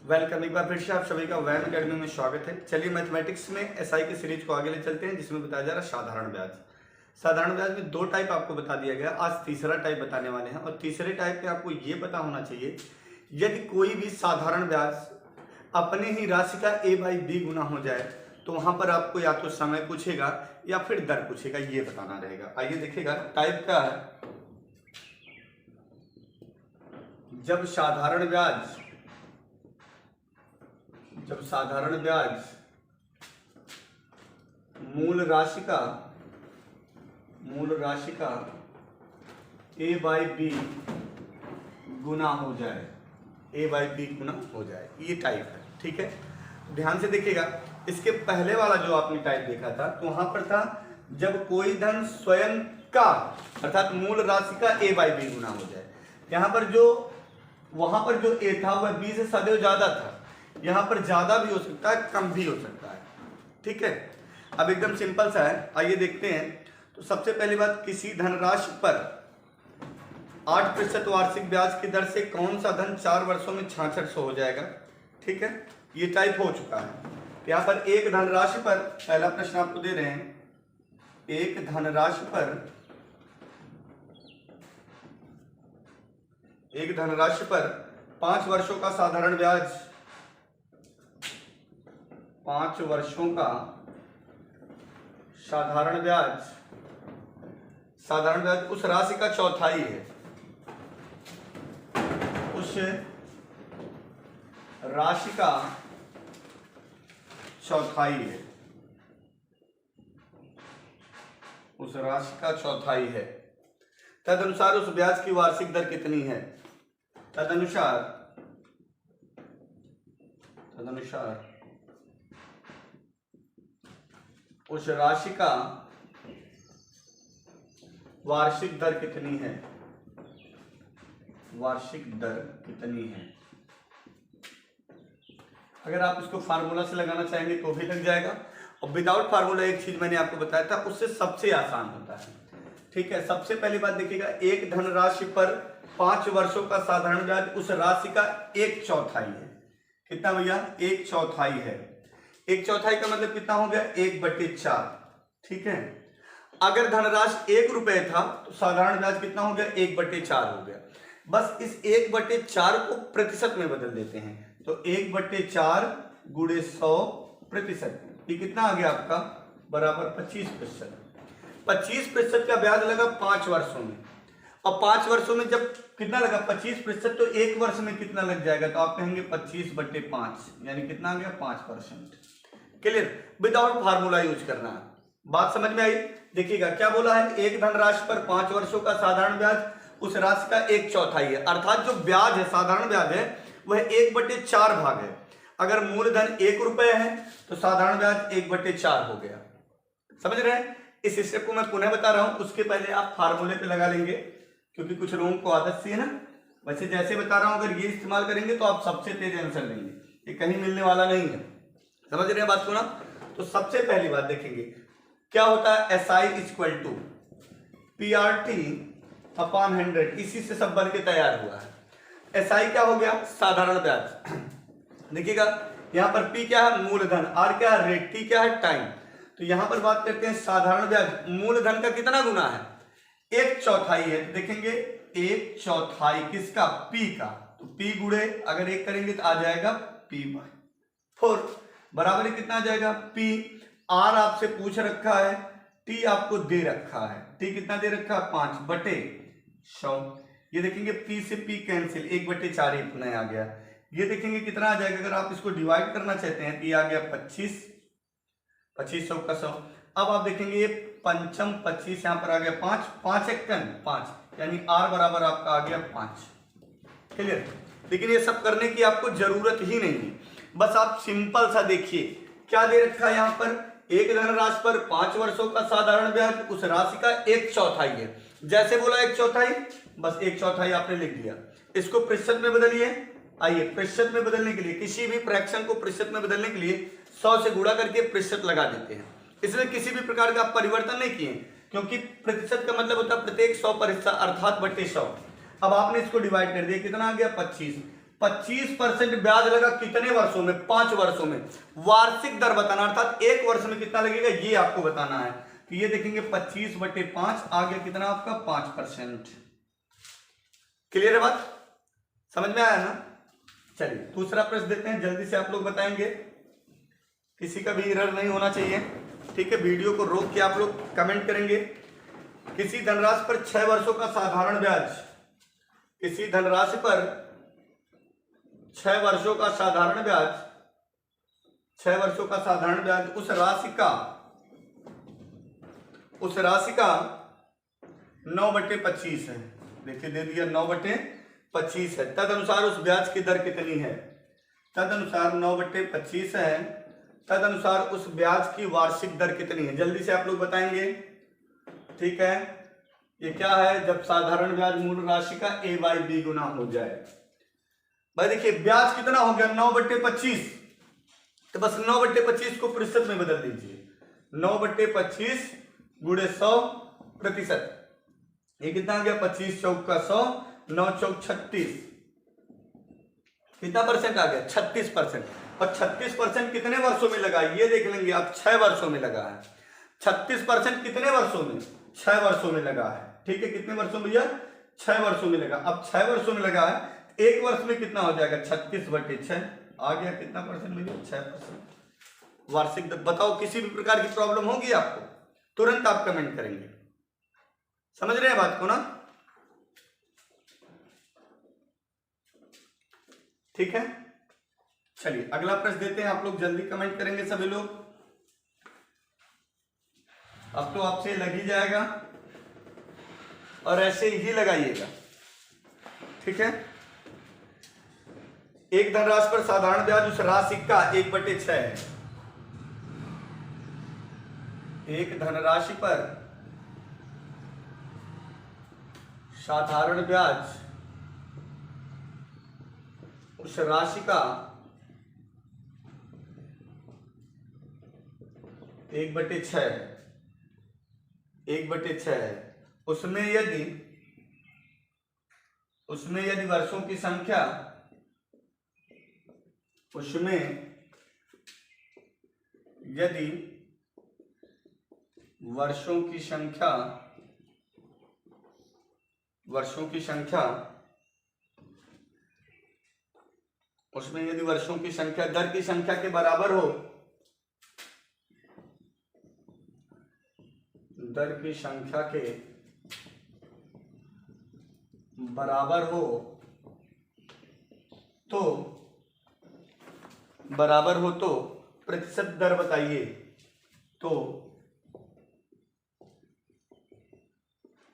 Welcome एक बार फिर से आप सभी का वैन अकेडमी में स्वागत है। चलिए मैथमेटिक्स में एसआई की सीरीज को आगे ले चलते हैं, जिसमें बताया जा रहा है साधारण ब्याज। साधारण ब्याज में दो टाइप आपको बता दिया गया, आज तीसरा टाइप बताने वाले हैं। और तीसरे टाइप में आपको ये पता होना चाहिए, यदि कोई भी साधारण ब्याज अपने ही राशि का a/b गुना हो जाए तो वहां पर आपको या तो समय पूछेगा या फिर दर पूछेगा, ये बताना रहेगा। आइए देखिएगा टाइप क्या है। जब साधारण ब्याज मूल राशि का a/b गुना हो जाए, ये टाइप है। ठीक है, ध्यान से देखिएगा। इसके पहले वाला जो आपने टाइप देखा था तो वहां पर था जब कोई धन स्वयं का अर्थात मूल राशि का a/b गुना हो जाए। वहां पर जो a था वह b से सदैव ज्यादा था। यहां पर ज्यादा भी हो सकता है, कम भी हो सकता है। ठीक है, अब एकदम सिंपल सा है, आइए देखते हैं। तो सबसे पहली बात, किसी धनराशि पर 8% वार्षिक ब्याज की दर से कौन सा धन 4 वर्षों में 6600 हो जाएगा। ठीक है, ये टाइप हो चुका है। यहाँ पर एक धनराशि पर, पहला प्रश्न आपको दे रहे हैं, एक धनराशि पर 5 वर्षों का साधारण ब्याज, 5 वर्षों का साधारण ब्याज उस राशि का चौथाई है, उस राशि का चौथाई है। तदनुसार उस ब्याज की वार्षिक दर कितनी है। तदनुसार उस राशि का वार्षिक दर कितनी है। अगर आप इसको फार्मूला से लगाना चाहेंगे तो भी लग जाएगा, और विदाउट फार्मूला एक चीज मैंने आपको बताया था, उससे सबसे आसान होता है। ठीक है, सबसे पहली बात देखिएगा, एक धनराशि पर 5 वर्षों का साधारण ब्याज उस राशि का 1/4 है। कितना भैया? 1/4 है। 1/4 का मतलब कितना हो गया? 1/4। ठीक है, अगर धनराशि 1 रुपए था तो साधारण ब्याज कितना हो गया? 1/4 हो गया। बस इस 1/4 को प्रतिशत में बदल देते हैं, तो 1/4 गुणे 100%, ये कितना आ गया आपका? बराबर 25%। 25% का ब्याज लगा 5 वर्षों में, और 5 वर्षों में जब कितना लगा? 25%, तो 1 वर्ष में कितना लग जाएगा? तो आप कहेंगे 25/5, यानी कितना आ गया? 5%। क्लियर? विदाउट फार्मूला यूज करना है। बात समझ में आई? देखिएगा क्या बोला है, एक धनराशि पर 5 वर्षों का साधारण ब्याज उस राशि का 1/4 है, अर्थात जो ब्याज है, साधारण ब्याज है, वह 1/4 भाग है। अगर मूलधन 1 रुपए है तो साधारण ब्याज 1/4 हो गया। समझ रहे हैं? इस स्टेप को मैं पुनः बता रहा हूं, उसके पहले आप फार्मूले पे लगा लेंगे, क्योंकि कुछ लोगों को आदत सी है ना। वैसे जैसे बता रहा हूं, अगर ये इस्तेमाल करेंगे तो आप सबसे तेज आंसर लेंगे, ये कहीं मिलने वाला नहीं है। समझ रहे हैं बात को ना? तो सबसे पहली बात देखेंगे क्या होता है, SI = PRT/100, इसी से सब बन के तैयार हुआ है। SI क्या हो गया? साधारण ब्याज। देखिएगा यहां पर P क्या है? मूलधन। R क्या है? रेट। T क्या है? टाइम। तो यहां पर बात करते हैं साधारण ब्याज, मूलधन का कितना गुना है? 1/4 है। तो देखेंगे 1/4 किसका? P का। तो P गुणे अगर 1 करेंगे तो आ जाएगा P/4, बराबर कितना आ जाएगा? P। R आपसे पूछ रखा है, T आपको दे रखा है। T कितना दे रखा है? 5/100। ये देखेंगे P से P कैंसिल, 1/4 ही पुनः आ गया। ये देखेंगे कितना आ जाएगा, अगर आप इसको डिवाइड करना चाहते हैं तो ये आ गया 25, 2500 का 100। अब आप देखेंगे ये पंचम 25, यहां पर आ गया 5, 5 × 5, यानी R बराबर आपका आ गया 5। क्लियर? लेकिन ये सब करने की आपको जरूरत ही नहीं है, बस आप सिंपल सा देखिए क्या दे रखा है यहां पर। एक धनराशि पर 5 वर्षों का साधारण ब्याज उस राशि का 1/4 है। जैसे बोला 1/4, बस 1/4 आपने लिख दिया। इसको प्रतिशत में बदलिए। आइए, प्रतिशत में बदलने के लिए, किसी भी फ्रैक्शन को प्रतिशत में बदलने के लिए 100 से गुणा करके प्रतिशत लगा देते हैं। इसमें किसी भी प्रकार का परिवर्तन नहीं किए, क्योंकि प्रतिशत का मतलब होता है प्रत्येक 100 पर हिस्सा, अर्थात बटे 100। अब आपने इसको डिवाइड कर दिया, कितना आ गया? 25। 25% ब्याज लगा कितने वर्षों में? 5 वर्षों में। वार्षिक दर बताना, अर्थात एक वर्ष में कितना लगेगा ये आपको बताना है। तो ये देखेंगे 25/5 आ गया कितना आपका? 5%। क्लियर है बात? समझ में आया ना? चलिए दूसरा प्रश्न देते हैं, जल्दी से आप लोग बताएंगे, किसी का भी एरर नहीं होना चाहिए। ठीक है, वीडियो को रोक के आप लोग कमेंट करेंगे। किसी धनराशि पर 6 वर्षों का साधारण ब्याज, किसी धनराशि पर 6 वर्षों का साधारण ब्याज, 6 वर्षों का साधारण ब्याज उस राशि का 9/25 है। देखिए दे दिया 9/25 है। तदनुसार उस ब्याज की दर कितनी है? तदनुसार 9/25 है, तदनुसार उस ब्याज की वार्षिक दर कितनी है? जल्दी से आप लोग बताएंगे। ठीक है, ये क्या है? जब साधारण ब्याज मूल राशि का a/b गुना हो जाए। भाई देखिए ब्याज कितना हो गया? 9/25। तो बस 9/25 को प्रतिशत में बदल दीजिए। 9/25 गुणे 100%। ये कितना आ गया? 25 चौक का 100, 9 चौक 36। कितना परसेंट आ गया? 36%। और 36% कितने वर्षों में लगा? ये देख लेंगे आप, 6 वर्षों में लगा है। 36% कितने वर्षों में? 6 वर्षों में लगा है। ठीक है, कितने वर्षों में भैया? 6 वर्षों में लगा। अब 6 वर्षों में लगा है, एक वर्ष में कितना हो जाएगा? 36/6 आ गया। कितना परसेंट भैया? 6%। वार्षिक दर बताओ। किसी भी प्रकार की प्रॉब्लम होगी आपको, तुरंत आप कमेंट करेंगे। समझ रहे हैं बात को ना? ठीक है, चलिए अगला प्रश्न देते हैं। आप लोग जल्दी कमेंट करेंगे सभी लोग। अब तो आपसे लग ही जाएगा और ऐसे ही लगाइएगा। ठीक है, एक धनराशि पर साधारण ब्याज उस राशि का 1/6 है। एक धनराशि पर साधारण ब्याज उस राशि का 1/6 है। 1/6 है। उसमें यदि वर्षों की संख्या, उसमें यदि वर्षों की संख्या उसमें यदि वर्षों की संख्या दर की संख्या के बराबर हो, दर की संख्या के बराबर हो तो प्रतिशत दर बताइए। तो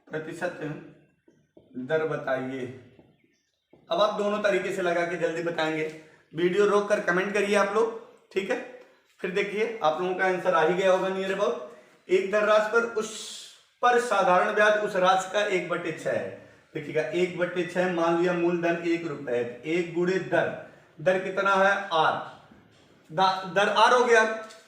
प्रतिशत दर बताइए। अब आप दोनों तरीके से लगा के जल्दी बताएंगे। वीडियो रोक कर कमेंट करिए आप लोग। ठीक है, फिर देखिए आप लोगों का आंसर आ ही गया होगा नियर अबाउट। एक धनराशि पर साधारण ब्याज उस राशि का 1/6 है। देखिएगा 1/6, मान लिया मूलधन 1 रुपए है। 1 गुणे दर कितना है? R। दर R हो गया।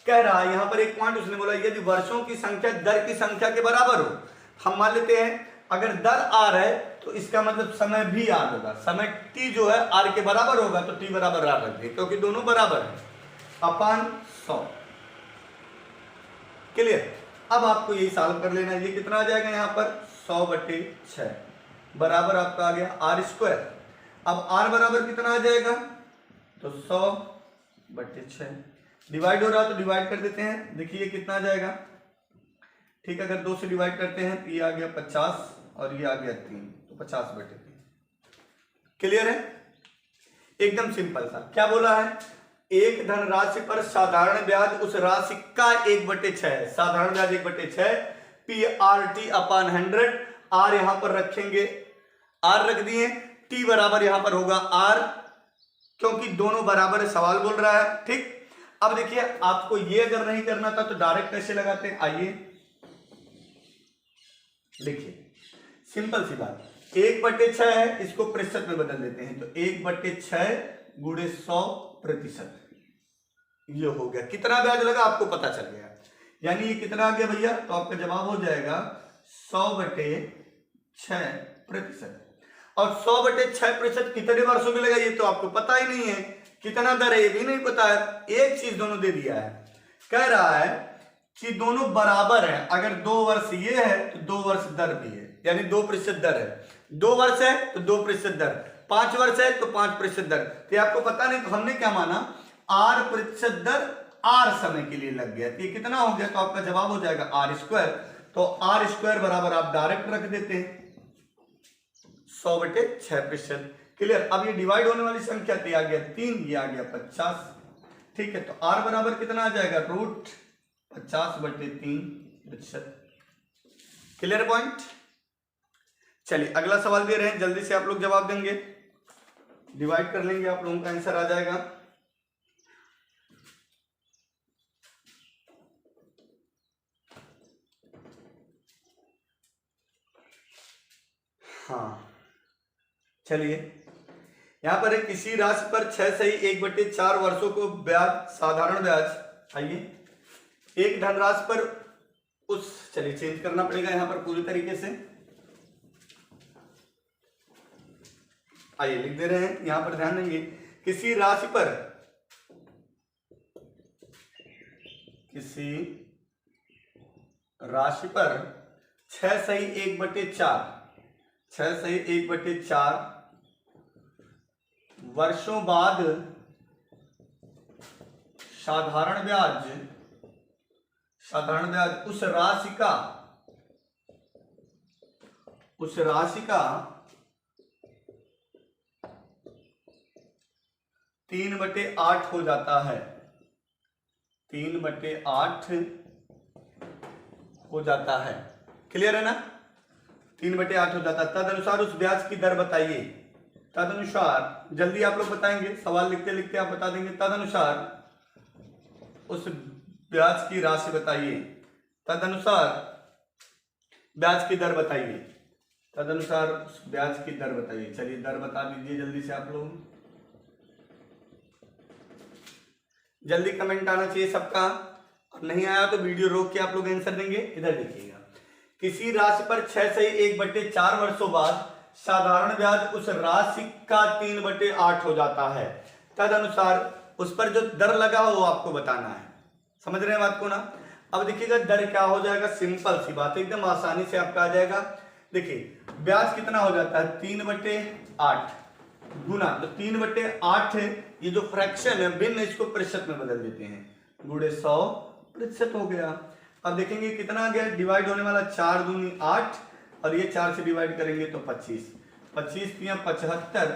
कह रहा है यहां पर एक पॉइंट उसने बोला, यदि वर्षों की संख्या दर की संख्या के बराबर हो। हम मान लेते हैं अगर दर R है तो इसका मतलब समय भी R होगा। समय T जो है R के बराबर होगा, तो T बराबर R रख दिए, क्योंकि दोनों बराबर है। अपान 100। क्लियर? अब आपको यही सॉल्व कर लेना है। ये कितना आ जाएगा यहाँ पर? 100/6 बराबर आपका आ गया R²। अब R बराबर कितना आ जाएगा? तो 100/6 डिवाइड हो रहा तो डिवाइड कर देते हैं। देखिए ये कितना आ जाएगा? ठीक है, अगर 2 से डिवाइड करते हैं तो ये आ गया 50 और ये आ गया 3, तो 50/3। क्लियर है? एकदम सिंपल सा। क्या बोला है? एक धनराशि पर साधारण ब्याज उस राशि का 1/6 है। साधारण ब्याज 1/6, PRT अपान 100। R यहां पर रखेंगे, R रख दिए। T बराबर यहां पर होगा R, क्योंकि दोनों बराबर है, सवाल बोल रहा है। ठीक, अब देखिए आपको ये अगर नहीं करना था तो डायरेक्ट कैसे लगाते हैं? आइए देखिए, सिंपल सी बात। 1/6 है, इसको प्रतिशत में बदल देते हैं। तो 1/6 गुणे 100%। ये हो गया। कितना ब्याज लगा आपको पता चल गया। यानी ये कितना आ गया भैया? तो आपका जवाब हो जाएगा 100/6%। और 100/6% कितने वर्षों में लगेगा ये तो आपको पता ही नहीं है, कितना दर है ये भी नहीं पता है। एक चीज दोनों दे दिया है, कह रहा है कि दोनों बराबर है, अगर 2 वर्ष ये है तो 2 वर्ष दर भी है, यानी 2% दर है। 2 वर्ष है तो 2% दर, 5 वर्ष है तो 5% दर। तो आपको पता नहीं, तो हमने क्या माना, r% दर r समय के लिए लग गया, तो ये कितना हो गया, तो आपका जवाब हो जाएगा r²। तो r² बराबर आप डायरेक्ट रख देते हैं 100/6%। क्लियर। अब ये डिवाइड होने वाली संख्या थी, आ गया 3, ये आ गया 50। ठीक है, तो r बराबर कितना आ जाएगा, √50/3%। Clear point. चलिए अगला सवाल दे रहे हैं, जल्दी से आप लोग जवाब देंगे, डिवाइड कर लेंगे, आप लोगों का आंसर आ जाएगा। हाँ चलिए, यहां पर किसी राशि पर 6/1/4 वर्षों को ब्याज, साधारण ब्याज, आइए एक धनराशि पर उस, चलिए चेंज करना पड़ेगा यहां पर पूरी तरीके से, आइए लिख दे रहे हैं, यहां पर ध्यान देंगे, किसी राशि पर 6/1/4 वर्षों बाद साधारण ब्याज उस राशि का 3/8 हो जाता है, 3/8 हो जाता है। क्लियर है ना, 3/8 हो जाता है। तदनुसार उस ब्याज की दर बताइए। तदनुसार, जल्दी आप लोग बताएंगे, सवाल लिखते लिखते आप बता देंगे। तदनुसार उस ब्याज की राशि बताइए, तदनुसार ब्याज की दर बताइए, तदनुसार उस ब्याज की दर बताइए। चलिए दर बता दीजिए जल्दी से आप लोग, जल्दी कमेंट आना चाहिए सबका, नहीं आया तो वीडियो रोक के आप लोग आंसर देंगे। इधर देखिएगा, किसी राशि पर 6/1/4 वर्षों बाद साधारण ब्याज उस राशि का 3/8 हो जाता है। तदनुसार उस पर जो दर लगा हो वो आपको बताना है। समझ रहे हैं बात को ना। अब देखिएगा दर क्या हो जाएगा, सिंपल सी बात, एकदम आसानी से आपका आ जाएगा। देखिए ब्याज कितना हो जाता है, 3/8 गुना, तो 3/8 है, ये जो फ्रैक्शन है भिन्न, इसको प्रतिशत में बदल देते हैं, गुणे 100% हो गया। अब देखेंगे कितना आ गया, डिवाइड होने वाला 4 दूनी 8, और ये 4 से डिवाइड करेंगे तो 25, 25 या 75,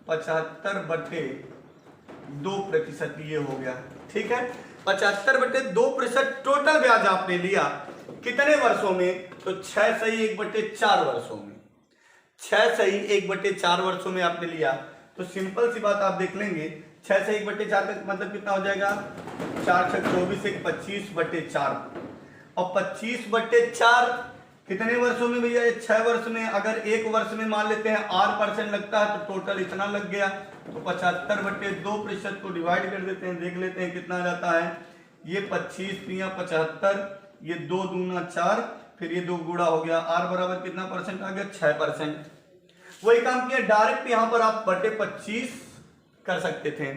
75/2% ये हो गया। ठीक है, 75/2% टोटल ब्याज आपने लिया, कितने वर्षों में, तो 6/1/4 वर्षों में, 6/1/4 वर्षों में आपने लिया। तो सिंपल सी बात आप देख लेंगे, 6/1/4 का मतलब कितना हो जाएगा, 4 × 24 = 25/4, और 25/4 कितने वर्षों में भैया, 6 वर्ष में। अगर एक वर्ष में मान लेते हैं 8% लगता है तो टोटल इतना लग गया, तो 75/2% को डिवाइड कर देते हैं, देख लेते हैं कितना आ जाता है। ये 25 या 75, ये 2 दूना 4, फिर ये 2 गुणा हो गया, r बराबर कितना परसेंट आ गया, 6%। वही काम किया, डायरेक्ट यहां पर आप /25 कर सकते थे।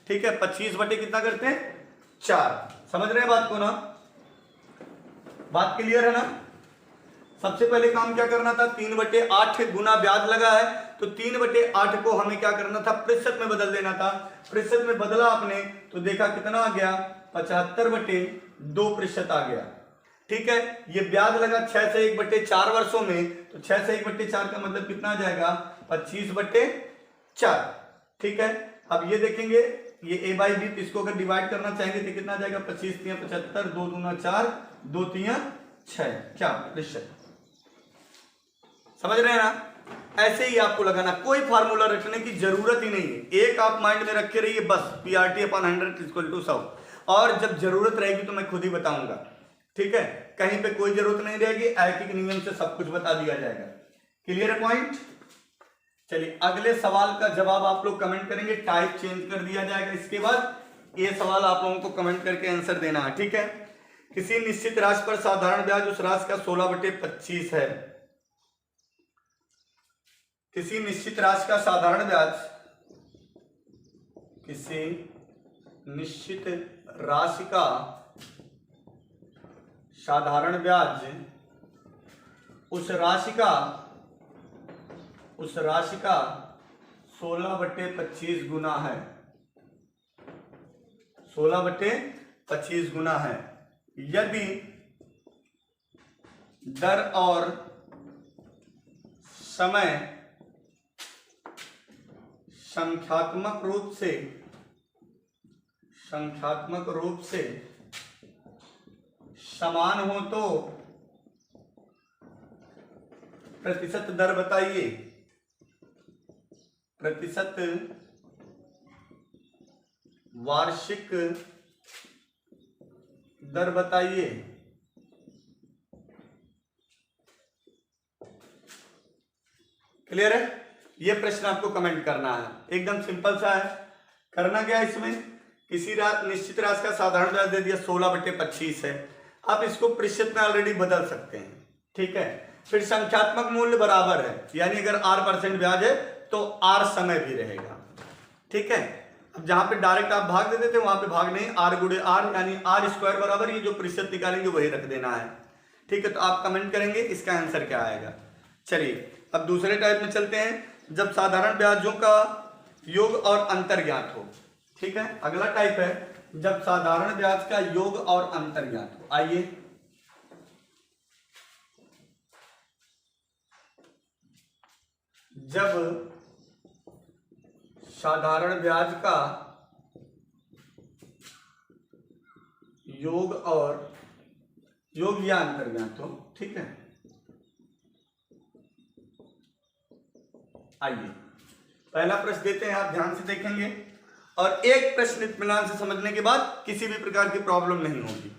ठीक है, 25 बटे कितना करते हैं, 4। समझ रहे हैं बात को ना, बात क्लियर है ना। सबसे पहले काम क्या करना था, 3/8 गुना ब्याज लगा है, तो 3/8 को हमें क्या करना था, प्रतिशत में बदल देना था। प्रतिशत में बदला आपने तो देखा कितना आ गया, 75/2% आ गया। ठीक है, ये ब्याज लगा 6/1/4 वर्षों में, तो 6/1/4 का मतलब कितना आ जाएगा, 25/4। ठीक है, अब ये देखेंगे, ये a/b, इसको अगर डिवाइड करना चाहेंगे तो कितना आ जाएगा, 25 या 75, 2 दूना 4, 2 3 6, क्या प्रतिशत। समझ रहे हैं ना, ऐसे ही आपको लगाना, कोई फार्मूला रखने की जरूरत ही नहीं है, एक आप माइंड में रखे रहिए बस, PRT/100 = 100, और जब जरूरत रहेगी तो मैं खुद ही बताऊंगा। ठीक है, कहीं पे कोई जरूरत नहीं रहेगी, ऐकिक नियम से सब कुछ बता दिया जाएगा। क्लियर है पॉइंट। चलिए अगले सवाल का जवाब आप लोग कमेंट करेंगे, टाइप चेंज कर दिया जाएगा, इसके बाद ये सवाल आप लोगों को कमेंट करके आंसर देना है। ठीक है, किसी निश्चित राशि पर साधारण ब्याज उस राशि का 16/25 है। किसी निश्चित राशि का साधारण ब्याज, किसी निश्चित राशि का साधारण ब्याज उस राशि का 16/25 गुना है, 16/25 गुना है, यदि दर और समय संख्यात्मक रूप से समान हो तो प्रतिशत दर बताइए, प्रतिशत वार्षिक दर बताइए। क्लियर है? ये प्रश्न आपको कमेंट करना है, एकदम सिंपल सा है। करना क्या है इसमें, किसी निश्चित राशि का साधारण ब्याज दे दिया 16/25 है, आप इसको प्रतिशत में ऑलरेडी बदल सकते हैं, ठीक है। फिर संख्यात्मक मूल्य बराबर है, यानी अगर R% ब्याज है तो R समय भी रहेगा, ठीक है। अब जहां पे डायरेक्ट आप भाग दे देते हैं वहां पे भाग नहीं, R गुणे R यानी R² बराबर ये जो प्रतिशत निकालेंगे वही रख देना है, ठीक है। तो आप कमेंट करेंगे इसका आंसर क्या आएगा। चलिए अब दूसरे टाइप में चलते हैं, जब साधारण ब्याजों का योग और अंतर ज्ञात हो, ठीक है। अगला टाइप है जब साधारण ब्याज का योग और अंतर ज्ञात हो। आइए जब साधारण ब्याज का योग या अंतर ज्ञात हो, ठीक है। आइए पहला प्रश्न देते हैं, आप ध्यान से देखेंगे और एक प्रश्न इत्मीनान से समझने के बाद किसी भी प्रकार की प्रॉब्लम नहीं होगी।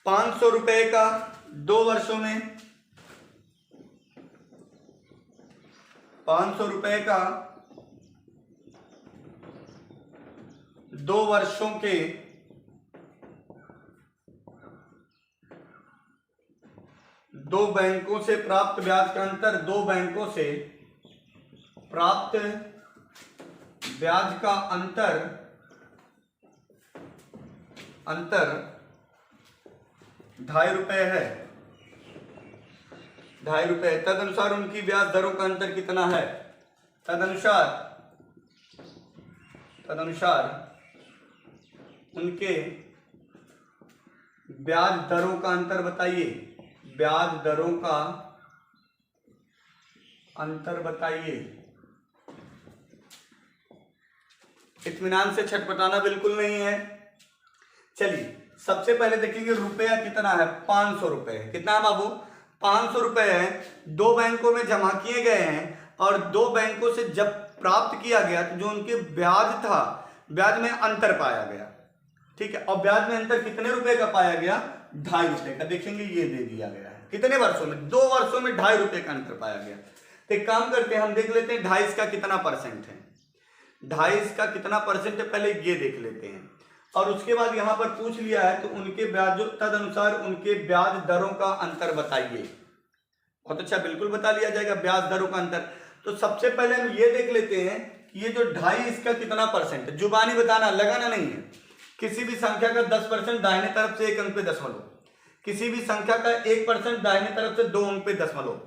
500 रुपए का 2 वर्षों में, 500 रुपए का 2 वर्षों के दो बैंकों से प्राप्त ब्याज का अंतर, 2 बैंकों से प्राप्त ब्याज का अंतर 2.5 रुपए है, 2.5 रुपए। तदनुसार उनकी ब्याज दरों का अंतर कितना है, तदनुसार उनके ब्याज दरों का अंतर बताइए, ब्याज दरों का अंतर बताइए। इत्मीनान से छटपटाना बिल्कुल नहीं है। चलिए सबसे पहले देखेंगे रुपया कितना है, 500 रुपए। कितना है बाबू, 500 रुपए है, 2 बैंकों में जमा किए गए हैं और 2 बैंकों से जब प्राप्त किया गया तो जो उनके ब्याज था, ब्याज में अंतर पाया गया, ठीक है। और ब्याज में अंतर कितने रुपए का पाया गया, 2.5 रुपए का। देखेंगे ये दे दिया गया है, कितने वर्षों में, 2 वर्षों में 2.5 रुपए का अंतर पाया गया। तो एक काम करते हैं, हम देख लेते हैं 2.5 का कितना परसेंट है, 2.5 का कितना परसेंट है, पहले ये देख लेते हैं। और उसके बाद यहां पर पूछ लिया है तो उनके ब्याज, तदनुसार उनके ब्याज दरों का अंतर बताइए। बहुत अच्छा, बिल्कुल बता लिया जाएगा ब्याज दरों का अंतर। तो सबसे पहले हम ये देख लेते हैं कि ये जो 2.5 इसका कितना परसेंट है, जुबानी बताना, लगाना नहीं है। किसी भी संख्या का 10% दाहिने तरफ से 1 अंक पे दशमलव, किसी भी संख्या का 1% दाहिने तरफ से 2 अंक पे दशमलव,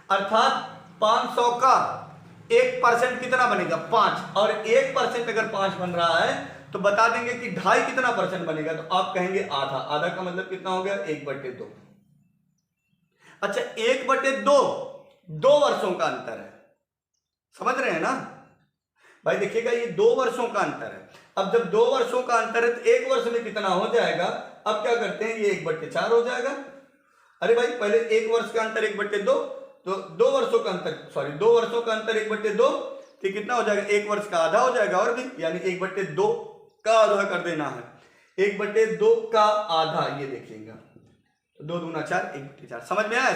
अर्थात 500 का 1% कितना बनेगा, 5। और 1% अगर 5 बन रहा है तो बता देंगे कि 2.5 कितना परसेंट बनेगा, तो आप कहेंगे आधा। आधा का मतलब कितना हो गया, 1/2। अच्छा 1/2 2 वर्षों का अंतर है, समझ रहे हैं ना भाई। देखिएगा ये 2 वर्षों का अंतर है। अब जब 2 वर्षों का अंतर है तो 1 वर्ष में कितना हो जाएगा, अब क्या करते हैं, ये 1/4 हो जाएगा। अरे भाई पहले 1 वर्ष का अंतर 1/2, तो 2 वर्षों का अंतर, सॉरी 2 वर्षों का अंतर 1/2, तो कितना हो जाएगा, 1 वर्ष का आधा हो जाएगा, और भी यानी 1/2 का आधा कर देना है, 1/2 का आधा, ये देखिएगा 2 दूना 4, 1/4। समझ में आया?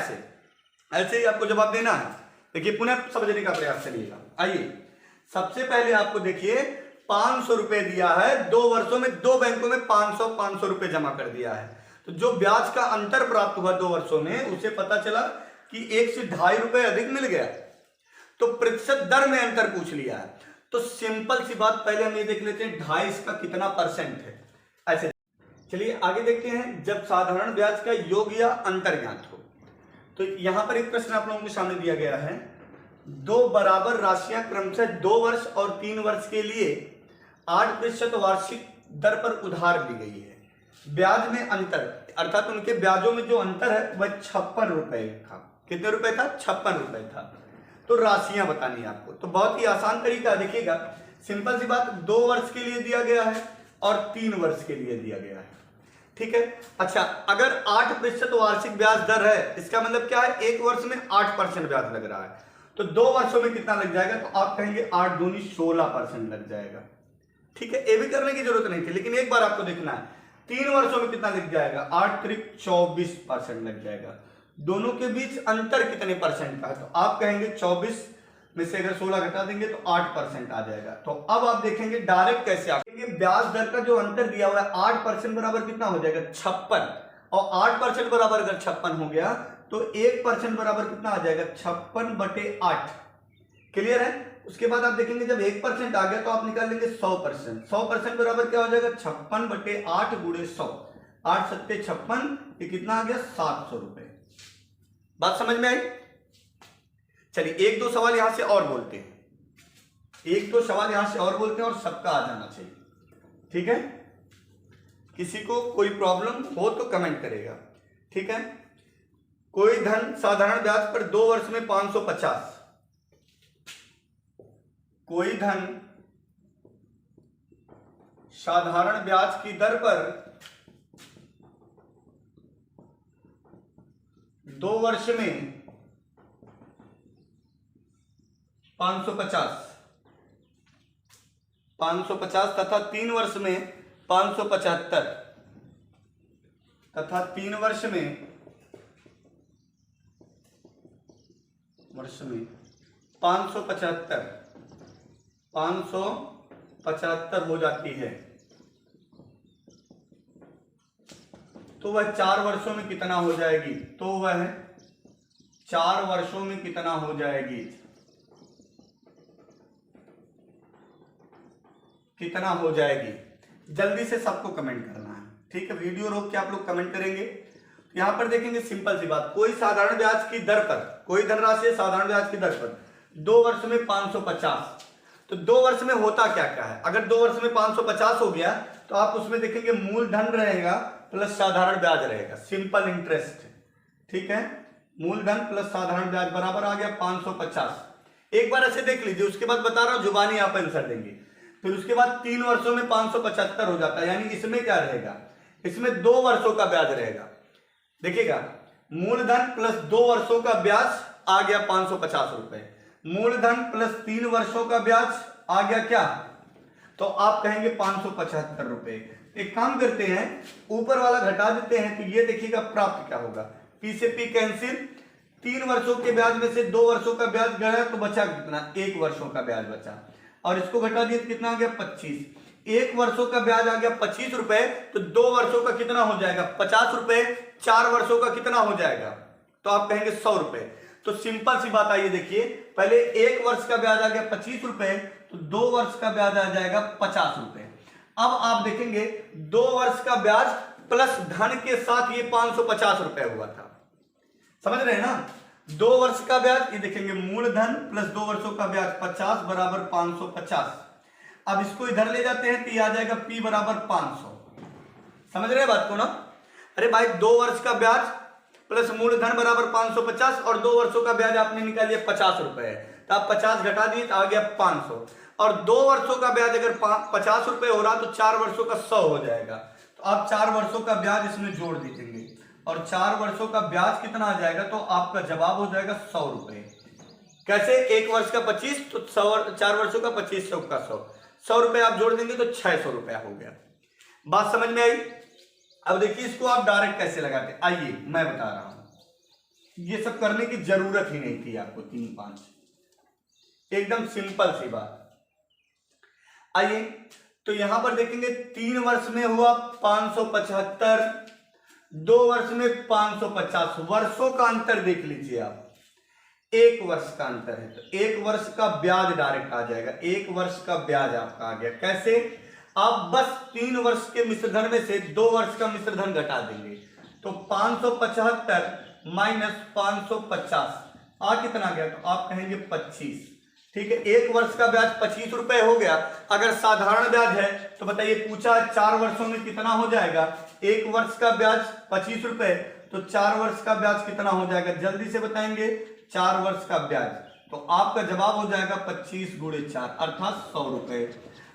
ऐसे ही आपको जवाब देना है। देखिए पुनः समझने का प्रयास करिएगा। आइए सबसे पहले आपको देखिए 500 रुपए दिया है, 2 वर्षों में 2 बैंकों में 500 रुपए जमा कर दिया है। तो जो ब्याज का अंतर प्राप्त हुआ 2 वर्षों में, उसे पता चला कि 1 से 2.5 रुपए अधिक मिल गया। तो प्रतिशत दर में अंतर पूछ लिया है। तो सिंपल सी बात, पहले हम ये देख लेते हैं 2.5 इसका कितना परसेंट है। ऐसे चलिए आगे देखते हैं, जब साधारण ब्याज का योग या अंतर ज्ञात हो। तो यहां पर एक प्रश्न आप लोगों के सामने दिया गया है, दो बराबर राशियां क्रमशः 2 वर्ष और 3 वर्ष के लिए 8% वार्षिक दर पर उधार ली गई है। ब्याज में अंतर, अर्थात उनके ब्याजों में जो अंतर है वह 56 रुपए था। कितने रुपए था? 56 रुपए था। तो राशियां बतानी है आपको। तो बहुत ही आसान तरीका, देखिएगा सिंपल सी बात, 2 वर्ष के लिए दिया गया है और 3 वर्ष के लिए दिया गया है, ठीक है। अच्छा, अगर 8% वार्षिक ब्याज दर है, इसका मतलब क्या है, 1 वर्ष में 8% ब्याज लग रहा है, तो 2 वर्षों में कितना लग जाएगा? तो आप कहेंगे 8 दूनी 16% लग जाएगा, ठीक है। ये भी करने की जरूरत नहीं थी, लेकिन एक बार आपको देखना है 3 वर्षों में कितना लग जाएगा? 8 त्रिक 24% लग जाएगा। दोनों के बीच अंतर कितने परसेंट का है? तो आप कहेंगे 24 में से अगर 16 घटा देंगे तो 8% आ जाएगा। तो अब आप देखेंगे डायरेक्ट कैसे आएंगे, ब्याज दर का जो अंतर दिया हुआ है 8% बराबर कितना हो जाएगा? 56, और 8% बराबर अगर 56 हो गया तो 1% बराबर कितना आ जाएगा? 56/8। क्लियर है? उसके बाद आप देखेंगे जब 1% आ गया तो आप निकाल लेंगे 100%। 100% बराबर क्या हो जाएगा? 56/8 गुणे 100, 8 सत्ते 56, ये कितना आ गया? 700 रुपए। बात समझ में आई? चलिए 1-2 सवाल यहां से और बोलते हैं, 1-2 सवाल यहां से और बोलते हैं और सबका आ जाना चाहिए, ठीक है। किसी को कोई प्रॉब्लम हो तो कमेंट करेगा, ठीक है। कोई धन साधारण ब्याज पर 2 वर्ष में 550, कोई धन साधारण ब्याज की दर पर 2 वर्ष में 550 तथा 3 वर्ष में 575 तथा 3 वर्ष में 575 हो जाती है, तो वह 4 वर्षों में कितना हो जाएगी? तो वह 4 वर्षों में कितना हो जाएगी? कितना हो जाएगी? जल्दी से सबको कमेंट करना है, ठीक है। वीडियो रोक के आप लोग कमेंट करेंगे। यहां पर देखेंगे सिंपल सी बात, कोई साधारण ब्याज की दर पर, कोई धनराशि है साधारण ब्याज की दर पर 2 वर्ष में 550, तो 2 वर्ष में होता क्या क्या है? अगर 2 वर्ष में 550 हो गया तो आप उसमें देखेंगे मूलधन रहेगा प्लस साधारण ब्याज रहेगा, सिंपल इंटरेस्ट, ठीक है। मूलधन प्लस साधारण ब्याज बराबर आ गया 550। एक बार ऐसे देख लीजिए, उसके बाद बता रहा हूं जुबानी आप आंसर देंगे। फिर उसके बाद 3 वर्षों में 575 हो जाता है, यानी इसमें क्या रहेगा? इसमें 2 वर्षों का ब्याज रहेगा। देखिएगा, मूलधन प्लस 2 वर्षों का ब्याज आ गया 550 रुपए, मूलधन प्लस 3 वर्षों का ब्याज आ गया क्या? तो आप कहेंगे 575 रुपए। एक काम करते हैं, ऊपर वाला घटा देते हैं, तो ये देखिएगा प्राप्त क्या होगा, पी से पी कैंसिल, 3 वर्षों के ब्याज में से 2 वर्षों का ब्याज गया तो बचा कितना? 1 वर्षों का ब्याज बचा, और इसको घटा दिए तो कितना आ गया? 25। 1 वर्षों का ब्याज आ गया 25 रुपए, तो 2 वर्षों का कितना हो जाएगा? 50 रुपए। 4 वर्षों का कितना हो जाएगा? तो आप कहेंगे 100 रुपए। तो सिंपल सी बात, आइए देखिए, पहले 1 वर्ष का ब्याज आ गया 25 रुपए, तो 2 वर्ष का ब्याज आ जाएगा 50 रुपए। अब आप देखेंगे 2 वर्ष का ब्याज प्लस धन के साथ ये 550 रुपए हुआ था, समझ रहे हैं ना? 2 वर्ष का ब्याज, ये देखेंगे मूलधन प्लस 2 वर्षों का ब्याज 50 बराबर 550। अब इसको इधर ले जाते हैं तो ये आ जाएगा P बराबर 500। समझ रहे हैं बात को ना? अरे भाई 2 वर्ष का ब्याज प्लस मूलधन बराबर 550 और 2 वर्षों का ब्याज आपने निकाल लिया 50 रुपए, तो आप 50 घटा दिए तो आ गया 500, और 2 वर्षों का ब्याज अगर 50 रुपए हो रहा तो 4 वर्षों का 100 हो जाएगा। तो आप 4 वर्षों का ब्याज इसमें जोड़ दीजिएंगे, और 4 वर्षों का ब्याज कितना आ जाएगा? तो आपका जवाब हो जाएगा 100 रुपए। कैसे? 1 वर्ष का 25, तो 4 वर्षों का 25, 100 का 100 रुपए आप जोड़ देंगे तो 600 रुपया हो गया। बात समझ में आई? अब देखिए इसको आप डायरेक्ट कैसे लगाते, आइए मैं बता रहा हूं। ये सब करने की जरूरत ही नहीं थी आपको, 3-5, एकदम सिंपल सी बात। आइए तो यहां पर देखेंगे 3 वर्ष में हुआ 575, 2 वर्ष में 550, वर्षों का अंतर देख लीजिए आप। 1 वर्ष का अंतर है, तो 1 वर्ष का ब्याज डायरेक्ट आ जाएगा। 1 वर्ष का ब्याज आपका आ गया। कैसे? आप बस 3 वर्ष के मिश्रधन में से 2 वर्ष का मिश्रधन घटा देंगे, तो 575 माइनस 550 आ कितना गया? तो आप कहेंगे 25। ठीक है, 1 वर्ष का ब्याज 25 रुपए हो गया। अगर साधारण ब्याज है तो बताइए, पूछा 4 वर्षों में कितना हो जाएगा? 1 वर्ष का ब्याज 25 रुपए, तो 4 वर्ष का ब्याज कितना हो जाएगा? जल्दी से बताएंगे। 4 वर्ष का ब्याज, तो आपका जवाब हो जाएगा 25 गुणे 4 अर्थात 100 रुपए।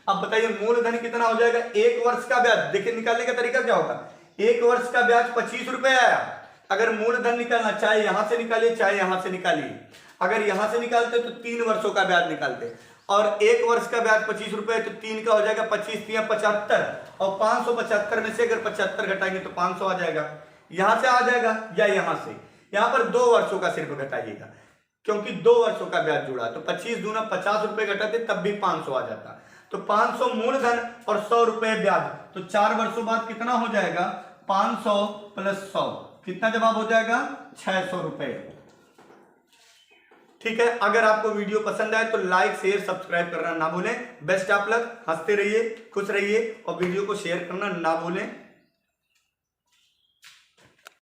अब बताइए मूलधन कितना हो जाएगा? 1 वर्ष का ब्याज, देखिए निकालने का तरीका क्या होगा। 1 वर्ष का ब्याज 25 रुपए आया। अगर मूलधन निकालना, चाहे यहां से निकालिए चाहे यहां से निकालिए। अगर यहां से निकालते तो 3 वर्षों का ब्याज निकालते, और 1 वर्ष का ब्याज 25 रुपए, तो 3 का हो जाएगा 25 या 75, और 575 में से अगर 75 घटाएंगे तो 500 आ जाएगा। यहां से आ जाएगा या यहां से? यहां पर 2 वर्षों का सिर्फ घटाइएगा, क्योंकि 2 वर्षों का ब्याज जुड़ा, तो 25 दूना 50 रुपए घटाते तब भी 500 आ जाता। तो 500 मूलधन और 100 रुपए ब्याज, तो 4 वर्षों बाद कितना हो जाएगा? 500 प्लस 100, कितना जवाब हो जाएगा? 600 रुपए। ठीक है, अगर आपको वीडियो पसंद आए तो लाइक शेयर सब्सक्राइब करना ना भूलें। बेस्ट ऑफ लक, हंसते रहिए, खुश रहिए, और वीडियो को शेयर करना ना भूलें।